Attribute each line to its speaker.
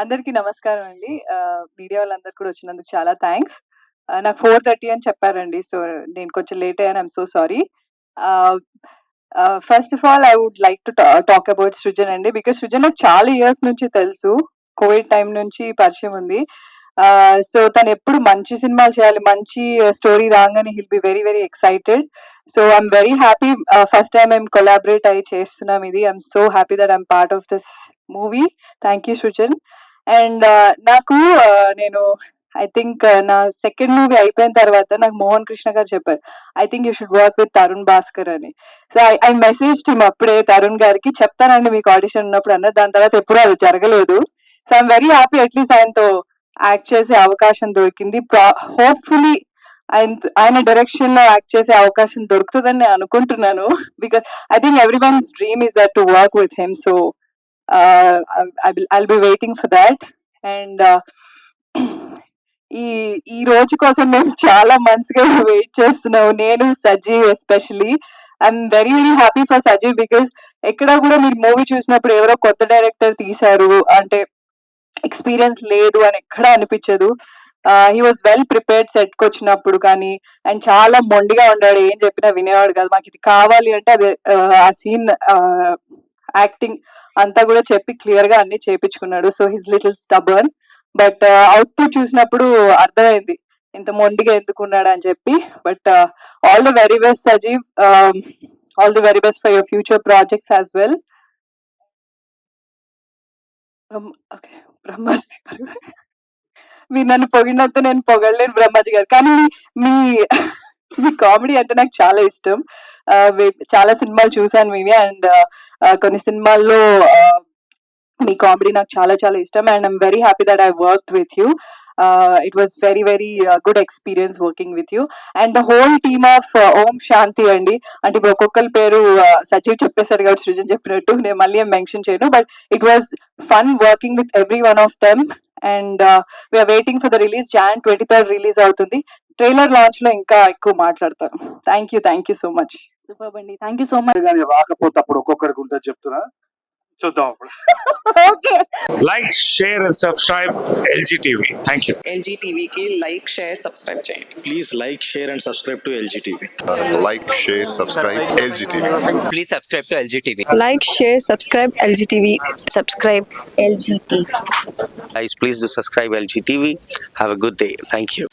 Speaker 1: అందరికీ నమస్కారం అండి. మీడియా వాళ్ళందరూ కూడా వచ్చినందుకు చాలా థాంక్స్. నాకు 4:30 అని చెప్పారండి. సో, నేను కొంచెం లేట్ అయ్యాను. I'm so sorry. Ah, first of all I would like to talk about Srujan అండి. బికాజ్ సృజన్ నాకు చాలా ఇయర్స్ నుంచి తెలుసు. కోవిడ్ టైమ్ నుంచి పరిచయం ఉంది. సో, తనెప్పుడు మంచి సినిమాలు చేయాలి, మంచి స్టోరీ రాంగానే he'll be very, very excited. So, I'm very happy. First time మేము కొలాబరేట్ అయ్యి చేస్తున్నాం ఇది. I'm so happy that I'm part of this movie. Thank you Srujan. And నాకు నేను ఐ థింక్ నా సెకండ్ మూవీ అయిపోయిన తర్వాత నాకు మోహన్ కృష్ణ గారు చెప్పారు, I think you should work with Tarun Bhaskar అని. సో ఐ మెసేజ్ హిమ్ అప్పుడే తరుణ్ గారికి, చెప్తానండి మీకు ఆడిషన్ ఉన్నప్పుడు అన్న. దాని తర్వాత ఎప్పుడూ అది జరగలేదు. So I'm very happy at least ఆయనతో యాక్ట్ చేసే అవకాశం దొరికింది. హోప్ఫుల్లీ ఆయన డైరెక్షన్ లో యాక్ట్ చేసే అవకాశం దొరుకుతుందని నేను అనుకుంటున్నాను. Because I think every once dream is that to work with him. So I'll be waiting for that. And ఈ రోజు కోసం మేము చాలా మంత్స్ గా వెయిట్ చేస్తున్నాము. నేను, Sajeev especially. I'm very very happy for Sajeev because ఎక్కడ కూడా మీరు మూవీ చూసినప్పుడు ఎవరో కొత్త డైరెక్టర్ తీశారు అంటే ఎక్స్పీరియన్స్ లేదు అని ఎక్కడ అనిపించదు. He was well prepared set కి వచ్చినప్పుడు కానీ. అండ్ చాలా మొండిగా ఉన్నాడు, ఏం చెప్పినా వినేవాడు కాదు. మాకు ఇది కావాలి అంటే అది ఆ సీన్ యాక్టింగ్ అంతా కూడా చెప్పి క్లియర్ గా అన్ని చేపించుకున్నాడు. So he's little stubborn. But output చూసినప్పుడు అర్థమైంది ఇంత మొండిగా ఎందుకున్నాడు అని చెప్పి. But all the very best Sajeev. All the very best for your future projects as well. Brahmaji గారు, మీరు నన్ను పొగిడినంత నేను పొగడలేను బ్రహ్మాజీ గారు. కానీ మీ మీ కామెడీ అంటే నాకు చాలా ఇష్టం. చాలా సినిమాలు చూసాను మీవి. అండ్ కొన్ని సినిమాల్లో మీ కామెడీ నాకు చాలా చాలా ఇష్టం. And I'm very happy that I worked with you. It was very very good experience working with you. And the whole team of Om Shanti అండి. అంటే ఇప్పుడు ఒక్కొక్కరి పేరు సచివ్ చెప్పేశారు కాబట్టి సృజన్ చెప్పినట్టు నేను మళ్ళీ ఏం మెన్షన్ చేయను. But it was fun working with every one of them. And we're waiting for the release. Jan 23rd release అవుతుంది. ట్రైలర్ లాంచ్ లో ఇంకా ఎక్కువ మాట్లాడతాను. Thank you so much.
Speaker 2: Super అండి, థ్యాంక్ యూ సో మచ్.
Speaker 3: రాకపోతే అప్పుడు ఒక్కొక్కరికి ఉంటుంది చెప్తున్నా, చూద్దాం అప్పుడు.
Speaker 1: Okay.
Speaker 4: Like, share and subscribe LG TV. Thank you.
Speaker 5: LG TV की like, share, subscribe చేయండి.
Speaker 6: Please like, share and subscribe to LG TV.
Speaker 7: Like, share, subscribe LGTV.
Speaker 8: Please subscribe to LG TV.
Speaker 5: Like, share, subscribe LG TV. Subscribe LG TV.
Speaker 8: Guys, please do subscribe LG TV. Have a good day. Thank you.